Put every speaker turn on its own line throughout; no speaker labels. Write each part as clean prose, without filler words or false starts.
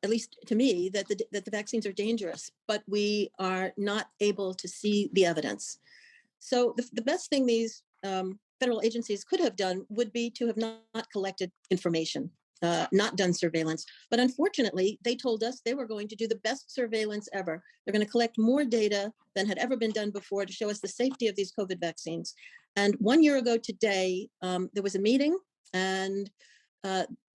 at least to me, that the vaccines are dangerous, but we are not able to see the evidence. So the best thing these federal agencies could have done would be to have not collected information, not done surveillance. But unfortunately, they told us they were going to do the best surveillance ever. They're going to collect more data than had ever been done before to show us the safety of these COVID vaccines. And 1 year ago today, there was a meeting, and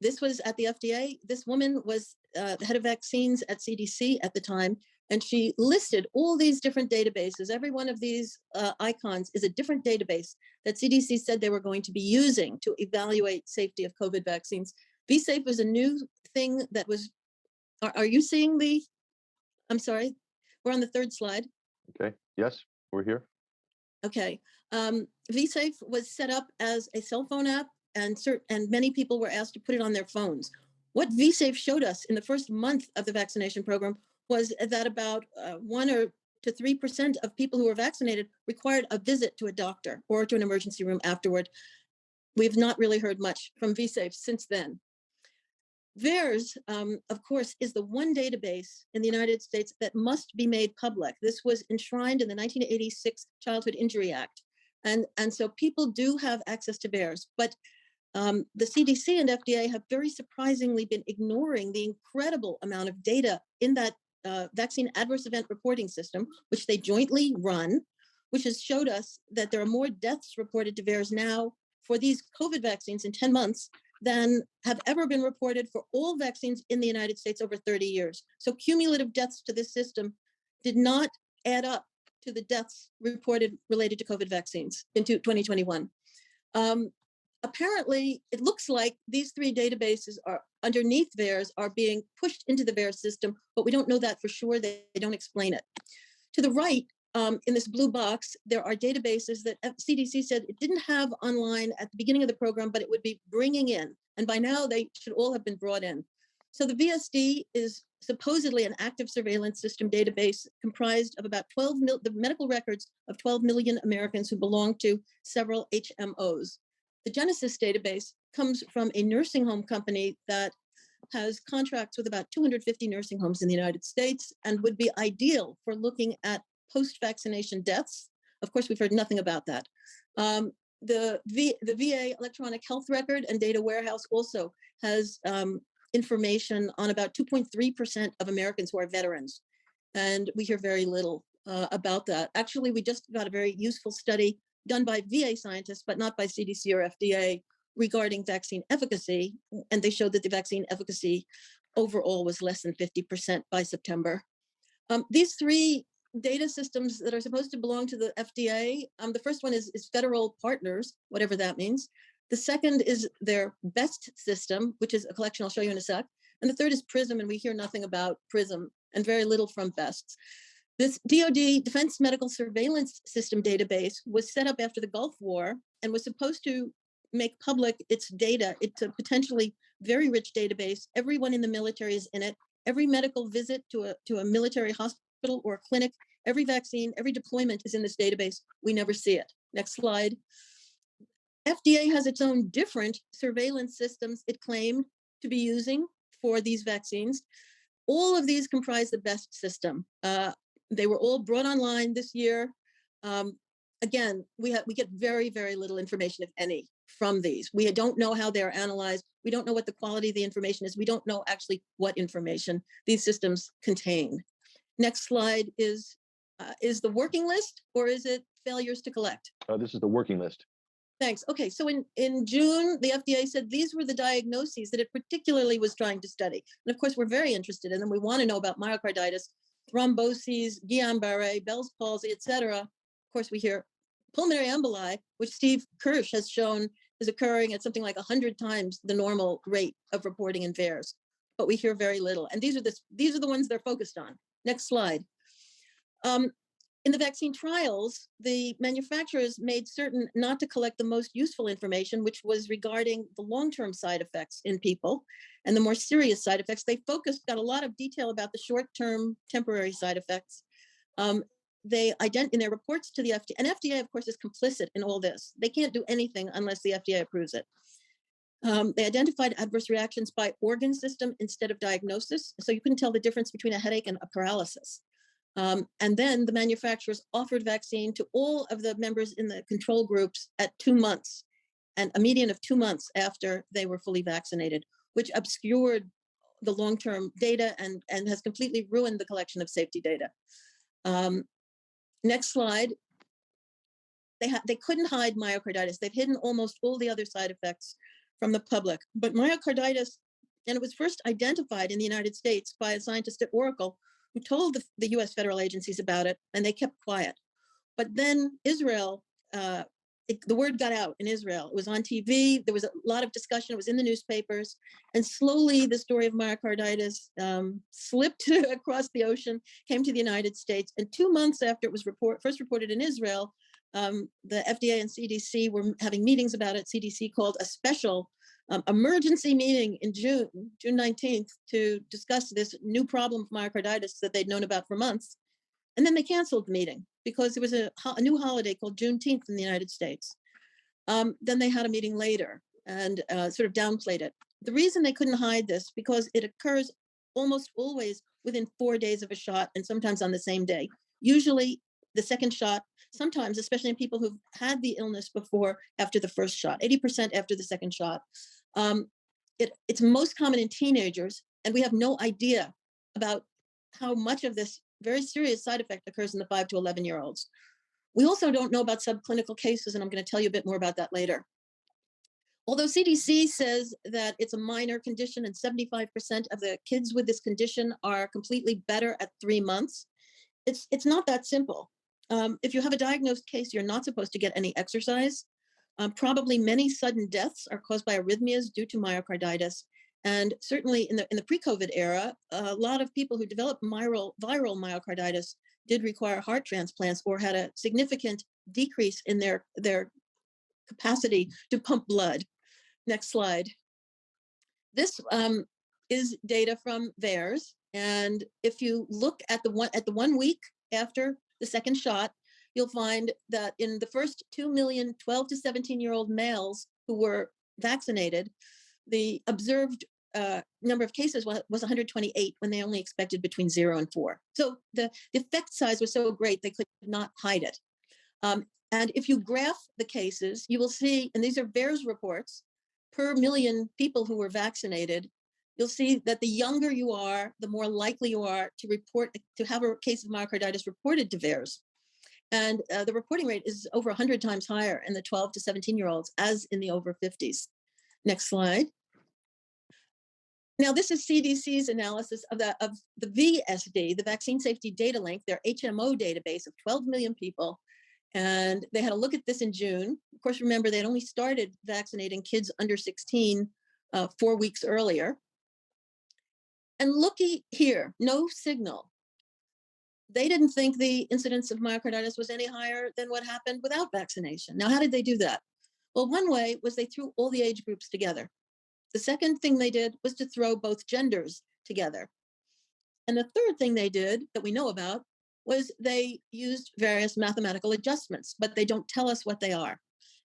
this was at the FDA. This woman was the head of vaccines at CDC at the time, and she listed all these different databases. Every one of these icons is a different database that CDC said they were going to be using to evaluate safety of COVID vaccines. VSafe is a new thing that was, are you seeing I'm sorry, we're on the third slide.
Okay, yes, we're here.
Okay, VSafe was set up as a cell phone app, and many people were asked to put it on their phones. What VSafe showed us in the first month of the vaccination program was that about 1 to 3% of people who were vaccinated required a visit to a doctor or to an emergency room afterward. We've not really heard much from VSafe since then. VAERS, of course, is the one database in the United States that must be made public. This was enshrined in the 1986 Childhood Injury Act. And so people do have access to VAERS, but the CDC and FDA have very surprisingly been ignoring the incredible amount of data in that vaccine adverse event reporting system, which they jointly run, which has showed us that there are more deaths reported to VAERS now for these COVID vaccines in 10 months than have ever been reported for all vaccines in the United States over 30 years. So cumulative deaths to this system did not add up to the deaths reported related to COVID vaccines in 2021. Apparently, it looks like these three databases are underneath VAERS are being pushed into the VAERS system, but we don't know that for sure. They don't explain it. To the right, in this blue box, there are databases that CDC said it didn't have online at the beginning of the program, but it would be bringing in. And by now, they should all have been brought in. So the VSD is supposedly an active surveillance system database comprised of about the medical records of 12 million Americans who belong to several HMOs. The Genesis database comes from a nursing home company that has contracts with about 250 nursing homes in the United States and would be ideal for looking at post-vaccination deaths. Of course, we've heard nothing about that. The VA electronic health record and data warehouse also has information on about 2.3% of Americans who are veterans. And we hear very little about that. Actually, we just got a very useful study done by VA scientists, but not by CDC or FDA, regarding vaccine efficacy. And they showed that the vaccine efficacy overall was less than 50% by September. These three data systems that are supposed to belong to the FDA, the first one is federal partners, whatever that means. The second is their BEST system, which is a collection I'll show you in a sec. And the third is PRISM, and we hear nothing about PRISM and very little from BEST. This DoD Defense Medical Surveillance System database was set up after the Gulf War and was supposed to make public its data. It's a potentially very rich database. Everyone in the military is in it. Every medical visit to a military hospital or clinic, every vaccine, every deployment is in this database. We never see it. Next slide. FDA has its own different surveillance systems it claimed to be using for these vaccines. All of these comprise the BEST system. They were all brought online this year. Again, we get very, very little information, if any, from these. We don't know how they're analyzed. We don't know what the quality of the information is. We don't know actually what information these systems contain. Next slide is the working list, or is it failures to collect?
This is the working list.
Thanks. Okay, so in June, the FDA said these were the diagnoses that it particularly was trying to study. And of course, we're very interested in them. We want to know about myocarditis, thromboses, Guillain-Barré, Bell's palsy, et cetera. Of course, we hear pulmonary emboli, which Steve Kirsch has shown is occurring at something like 100 times the normal rate of reporting in VAERS. But we hear very little. And these are the ones they're focused on. Next slide. In the vaccine trials, the manufacturers made certain not to collect the most useful information, which was regarding the long-term side effects in people and the more serious side effects. They got a lot of detail about the short-term temporary side effects. They in their reports to the FDA, and FDA, of course, is complicit in all this. They can't do anything unless the FDA approves it. They identified adverse reactions by organ system instead of diagnosis. So you couldn't tell the difference between a headache and a paralysis. And then the manufacturers offered vaccine to all of the members in the control groups at 2 months, and a median of 2 months after they were fully vaccinated, which obscured the long-term data and has completely ruined the collection of safety data. Next slide. They couldn't hide myocarditis. They've hidden almost all the other side effects from the public. But myocarditis, and it was first identified in the United States by a scientist at Oracle who told the US federal agencies about it, and they kept quiet. But then Israel, the word got out in Israel. It was on TV. There was a lot of discussion. It was in the newspapers. And slowly the story of myocarditis slipped across the ocean, came to the United States. And 2 months after it was first reported in Israel, the FDA and CDC were having meetings about it. CDC called a special emergency meeting in June 19th, to discuss this new problem of myocarditis that they'd known about for months. And then they canceled the meeting because there was a new holiday called Juneteenth in the United States. Then they had a meeting later and sort of downplayed it. The reason they couldn't hide this, because it occurs almost always within 4 days of a shot, and sometimes on the same day. Usually the second shot, sometimes, especially in people who've had the illness before, after the first shot, 80% after the second shot. It's most common in teenagers, and we have no idea about how much of this very serious side effect occurs in the 5 to 11-year-olds. We also don't know about subclinical cases, and I'm going to tell you a bit more about that later. Although CDC says that it's a minor condition and 75% of the kids with this condition are completely better at 3 months, it's not that simple. If you have a diagnosed case, you're not supposed to get any exercise. Probably many sudden deaths are caused by arrhythmias due to myocarditis. And certainly in the pre-COVID era, a lot of people who developed viral myocarditis did require heart transplants or had a significant decrease in their capacity to pump blood. Next slide. This is data from VAERS. And if you look at the 1 week after the second shot, you'll find that in the first 2 million 12 to 17-year-old males who were vaccinated, the observed number of cases was 128 when they only expected between 0 and 4. So the effect size was so great they could not hide it. And if you graph the cases, you will see, and these are VAERS reports, per million people who were vaccinated, you'll see that the younger you are, the more likely you are to have a case of myocarditis reported to VAERS. And the reporting rate is over 100 times higher in the 12 to 17-year-olds as in the over 50s. Next slide. Now, this is CDC's analysis of the VSD, the Vaccine Safety Data Link, their HMO database of 12 million people. And they had a look at this in June. Of course, remember, they'd only started vaccinating kids under 16 4 weeks earlier. And looky here, no signal. They didn't think the incidence of myocarditis was any higher than what happened without vaccination. Now, how did they do that? Well, one way was they threw all the age groups together. The second thing they did was to throw both genders together. And the third thing they did that we know about was they used various mathematical adjustments, but they don't tell us what they are.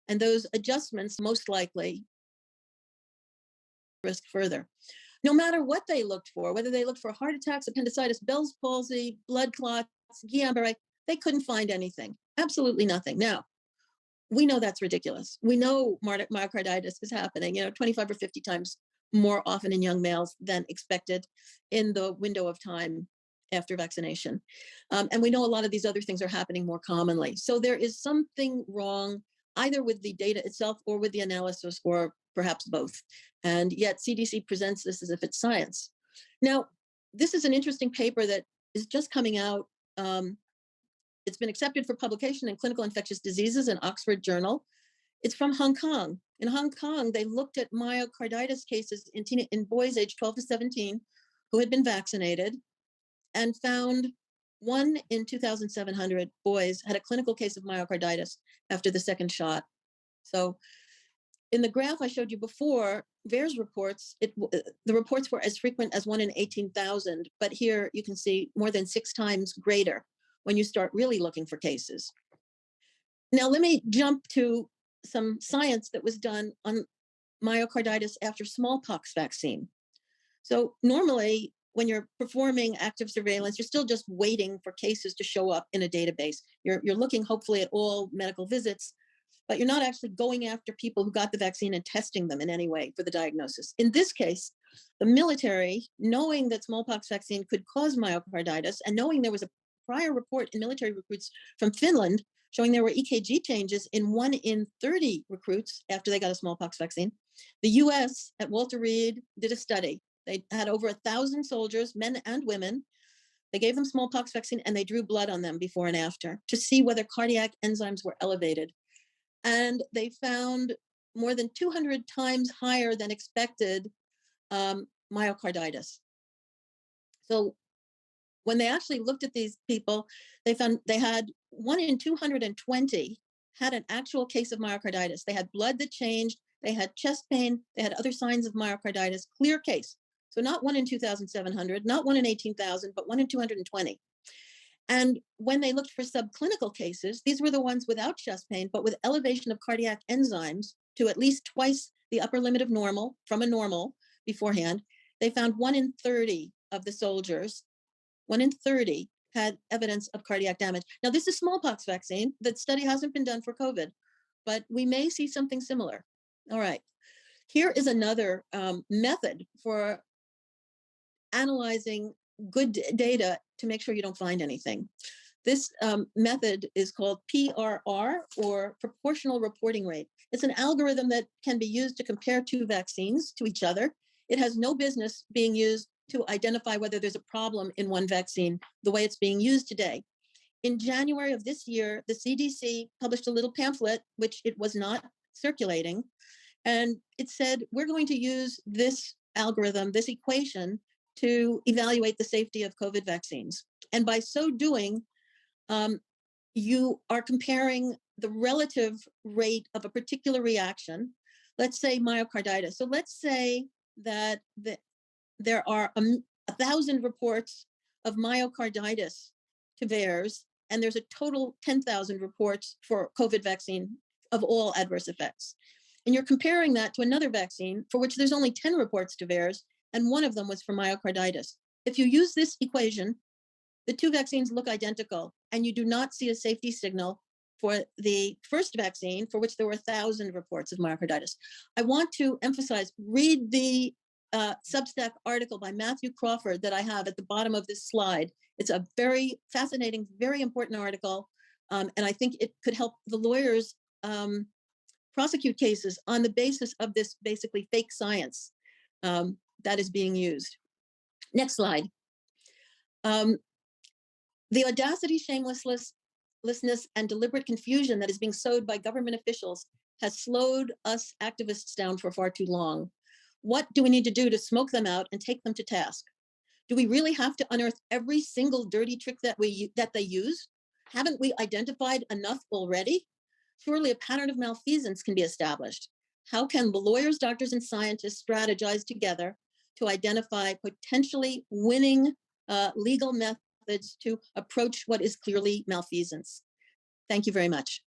And those adjustments most likely risk further. No matter what they looked for, whether they looked for heart attacks, appendicitis, Bell's palsy, blood clots, Guillain-Barré, they couldn't find anything, absolutely nothing. Now, we know that's ridiculous. We know myocarditis is happening, 25 or 50 times more often in young males than expected in the window of time after vaccination. And we know a lot of these other things are happening more commonly. So there is something wrong either with the data itself or with the analysis, or perhaps both. And yet CDC presents this as if it's science. Now, this is an interesting paper that is just coming out. It's been accepted for publication in Clinical Infectious Diseases in Oxford Journal. It's from Hong Kong. In Hong Kong, they looked at myocarditis cases in boys aged 12 to 17 who had been vaccinated and found 1 in 2,700 boys had a clinical case of myocarditis after the second shot. So in the graph I showed you before, VAERS reports, the reports were as frequent as 1 in 18,000, but here you can see more than 6 times greater when you start really looking for cases. Now, let me jump to some science that was done on myocarditis after smallpox vaccine. So normally, when you're performing active surveillance, you're still just waiting for cases to show up in a database. You're looking hopefully at all medical visits, but you're not actually going after people who got the vaccine and testing them in any way for the diagnosis. In this case, the military, knowing that smallpox vaccine could cause myocarditis and knowing there was a prior report in military recruits from Finland showing there were EKG changes in 1 in 30 recruits after they got a smallpox vaccine, the US at Walter Reed did a study. They had over 1,000 soldiers, men and women. They gave them smallpox vaccine and they drew blood on them before and after to see whether cardiac enzymes were elevated. And they found more than 200 times higher than expected myocarditis. So when they actually looked at these people, they found they had 1 in 220 had an actual case of myocarditis. They had blood that changed, they had chest pain, they had other signs of myocarditis, clear case. So not 1 in 2,700, not 1 in 18,000, but 1 in 220. And when they looked for subclinical cases, these were the ones without chest pain, but with elevation of cardiac enzymes to at least twice the upper limit of normal from a normal beforehand. They found 1 in 30 of the soldiers, 1 in 30 had evidence of cardiac damage. Now, this is smallpox vaccine. That study hasn't been done for COVID, but we may see something similar. All right. Here is another method for analyzing good data to make sure you don't find anything. This method is called PRR, or proportional reporting rate. It's an algorithm that can be used to compare two vaccines to each other. It has no business being used to identify whether there's a problem in one vaccine the way it's being used today. In January of this year, the CDC published a little pamphlet, which it was not circulating, and it said, we're going to use this algorithm, this equation, to evaluate the safety of COVID vaccines. And by so doing, you are comparing the relative rate of a particular reaction, let's say myocarditis. So let's say that there are 1,000 reports of myocarditis to VAERS, and there's a total 10,000 reports for COVID vaccine of all adverse effects. And you're comparing that to another vaccine for which there's only 10 reports to VAERS, and one of them was for myocarditis. If you use this equation, the two vaccines look identical, and you do not see a safety signal for the first vaccine, for which there were 1,000 reports of myocarditis. I want to emphasize, read the Substack article by Matthew Crawford that I have at the bottom of this slide. It's a very fascinating, very important article, and I think it could help the lawyers prosecute cases on the basis of this basically fake science that is being used. Next slide. The audacity, shamelessness, and deliberate confusion that is being sowed by government officials has slowed us activists down for far too long. What do we need to do to smoke them out and take them to task? Do we really have to unearth every single dirty trick that they use? Haven't we identified enough already? Surely a pattern of malfeasance can be established. How can the lawyers, doctors, and scientists strategize together to identify potentially winning legal methods to approach what is clearly malfeasance? Thank you very much.